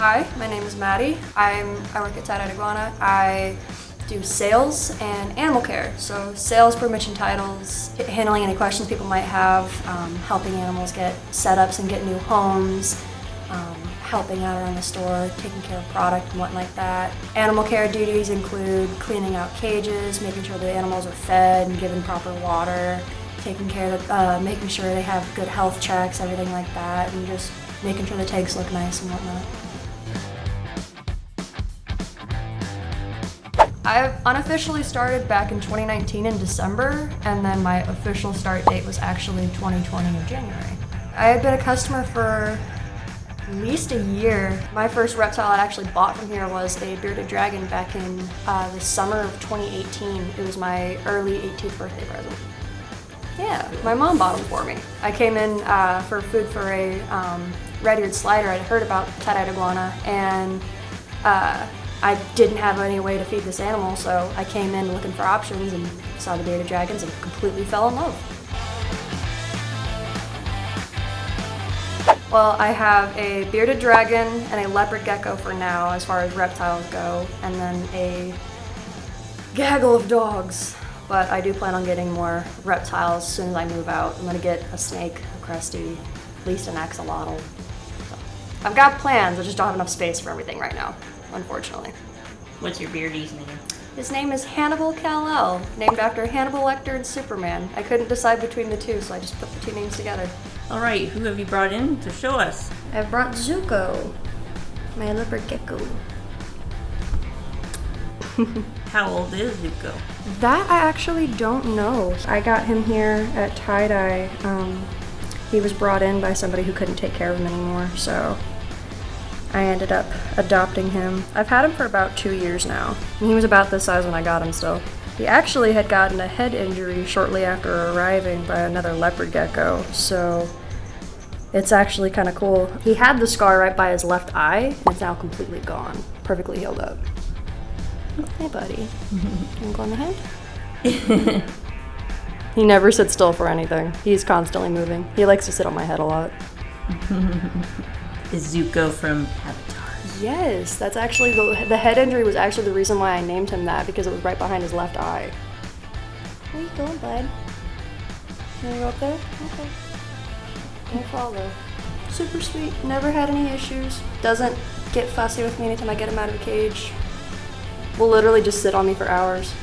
Hi, my name is Maddie. I work at Tye-Dyed Iguana. I do sales and animal care. So sales, permission titles, handling any questions people might have, helping animals get setups and get new homes, helping out around the store, taking care of product and whatnot like that. Animal care duties include cleaning out cages, making sure the animals are fed and given proper water, taking care of, making sure they have good health checks, everything like that, and just making sure the tanks look nice and whatnot. I unofficially started back in 2019 in December, and then my official start date was actually 2020 in January. I had been a customer for at least a year. My first reptile I actually bought from here was a bearded dragon back in the summer of 2018. It was my early 18th birthday present. Yeah, my mom bought them for me. I came in for food for a red-eared slider. I'd heard about Tye-Dyed iguana, and I didn't have any way to feed this animal, so I came in looking for options and saw the bearded dragons and completely fell in love. Well, I have a bearded dragon and a leopard gecko for now as far as reptiles go, and then a gaggle of dogs. But I do plan on getting more reptiles as soon as I move out. I'm gonna get a snake, a cresty, at least an axolotl. So, I've got plans, I just don't have enough space for everything right now, unfortunately. What's your beardie's name? His name is Hannibal Kal-El, named after Hannibal Lecter and Superman. I couldn't decide between the two, so I just put the two names together. All right, who have you brought in to show us? I've brought Zuko, my leopard gecko. How old is Zuko? That I actually don't know. I got him here at Tie-Dye. He was brought in by somebody who couldn't take care of him anymore, so I ended up adopting him. I've had him for about 2 years now. And he was about this size when I got him still. He actually had gotten a head injury shortly after arriving by another leopard gecko, so it's actually kind of cool. He had the scar right by his left eye, and it's now completely gone, perfectly healed up. Hey, buddy. You go on the head? He never sits still for anything. He's constantly moving. He likes to sit on my head a lot. Is Zuko from Avatar? Yes, that's actually the head injury was actually the reason why I named him that, because it was right behind his left eye. Where you going, bud? You wanna go up there? Okay. Don't fall though. Super sweet. Never had any issues. Doesn't get fussy with me anytime I get him out of the cage. Will literally just sit on me for hours.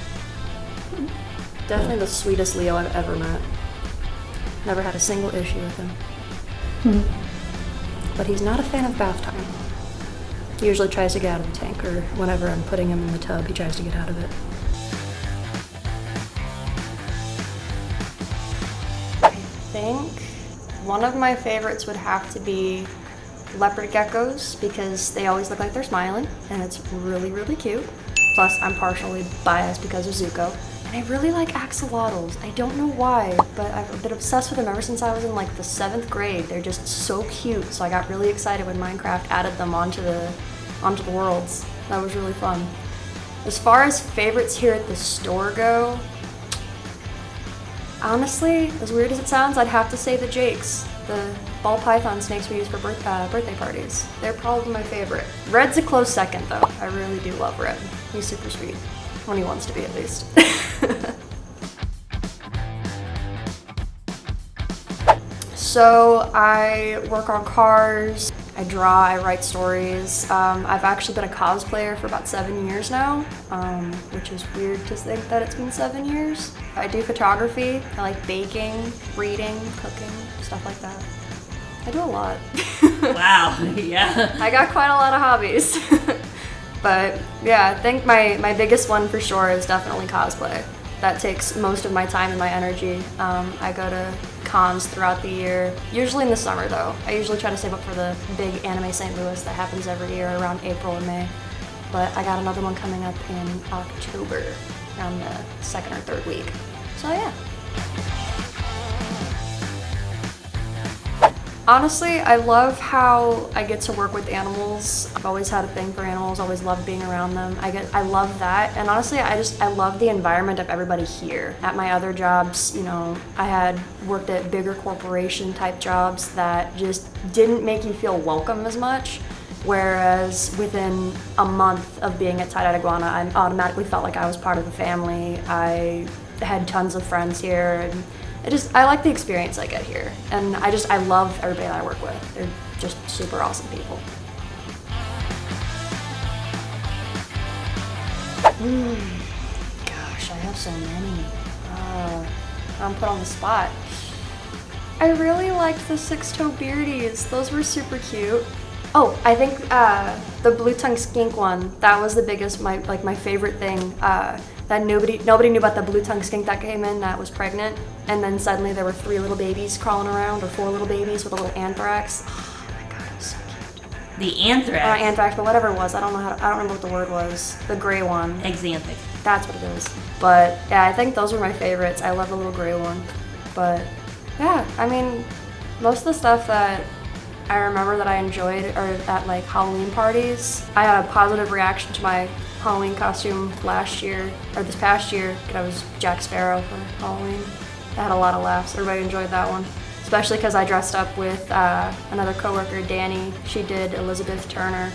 Definitely the sweetest Leo I've ever met. Never had a single issue with him. But he's not a fan of bath time. He usually tries to get out of the tank, or whenever I'm putting him in the tub, he tries to get out of it. I think one of my favorites would have to be leopard geckos, because they always look like they're smiling, and it's really, really cute. Plus, I'm partially biased because of Zuko. And I really like axolotls. I don't know why, but I've been obsessed with them ever since I was in like the 7th grade. They're just so cute, so I got really excited when Minecraft added them onto the worlds. That was really fun. As far as favorites here at the store go, honestly, as weird as it sounds, I'd have to say the Jakes. The ball python snakes we use for birthday parties. They're probably my favorite. Red's a close second though. I really do love Red. He's super sweet. When he wants to be, at least. So I work on cars, I draw, I write stories. I've actually been a cosplayer for about 7 years now, which is weird to think that it's been 7 years. I do photography, I like baking, reading, cooking, stuff like that. I do a lot. Wow, yeah. I got quite a lot of hobbies. But yeah, I think my biggest one for sure is definitely cosplay. That takes most of my time and my energy. I go to cons throughout the year, usually in the summer though. I usually try to save up for the big Anime St. Louis that happens every year around April and May. But I got another one coming up in October, around the 2nd or 3rd week. So yeah. Honestly, I love how I get to work with animals. I've always had a thing for animals, always loved being around them. I love that, and honestly, I love the environment of everybody here. At my other jobs, you know, I had worked at bigger corporation type jobs that just didn't make you feel welcome as much. Whereas within a month of being at Tye-Dyed Iguana, I automatically felt like I was part of the family. I had tons of friends here, and I like the experience I get here. And I love everybody that I work with. They're just super awesome people. Gosh, I have so many. I'm put on the spot. I really liked the six-toe beardies. Those were super cute. Oh, I think the blue-tongued skink one, that was the biggest, my favorite thing. That nobody knew about the blue-tongued skink that came in that was pregnant, and then suddenly there were 3 little babies crawling around, or 4 little babies with a little anthrax. Oh my god, it was so cute. The anthrax? Not anthrax, but whatever it was. I don't remember what the word was. The gray one. Exanthic. That's what it is. But yeah, I think those were my favorites. I love the little gray one. But yeah, I mean, most of the stuff that I remember that I enjoyed are at like Halloween parties. I had a positive reaction to my Halloween costume this past year, because I was Jack Sparrow for Halloween. I had a lot of laughs. Everybody enjoyed that one. Especially because I dressed up with another coworker, Danny. She did Elizabeth Turner,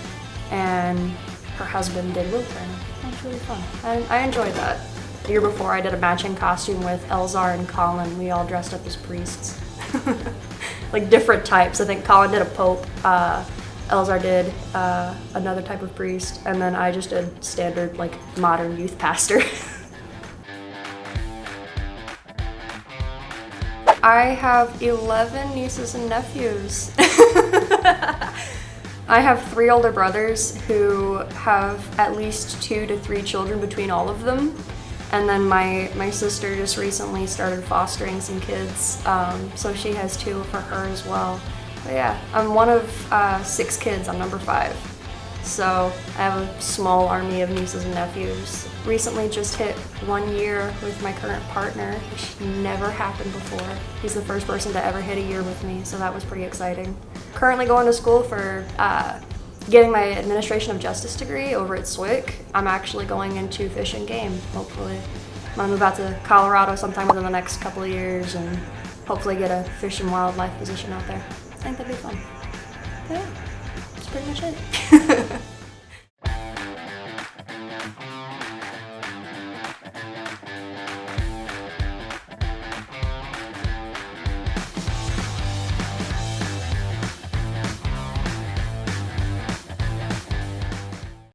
and her husband did Will Turner. That was really fun. I enjoyed that. The year before, I did a matching costume with Elzar and Colin. We all dressed up as priests. Like different types. I think Colin did a pope, Elzar did another type of priest, and then I just did standard, like, modern youth pastor. I have 11 nieces and nephews. I have 3 older brothers who have at least 2 to 3 children between all of them. And then my sister just recently started fostering some kids, so she has 2 for her as well. But yeah, I'm one of 6 kids. I'm number 5. So I have a small army of nieces and nephews. Recently just hit 1 year with my current partner, which never happened before. He's the first person to ever hit a year with me, so that was pretty exciting. Currently going to school for getting my Administration of Justice degree over at SWIC. I'm actually going into Fish and Game, hopefully. I'm gonna move out to Colorado sometime within the next couple of years and hopefully get a fish and wildlife position out there. I think that'd be fun. But yeah, that's pretty much it.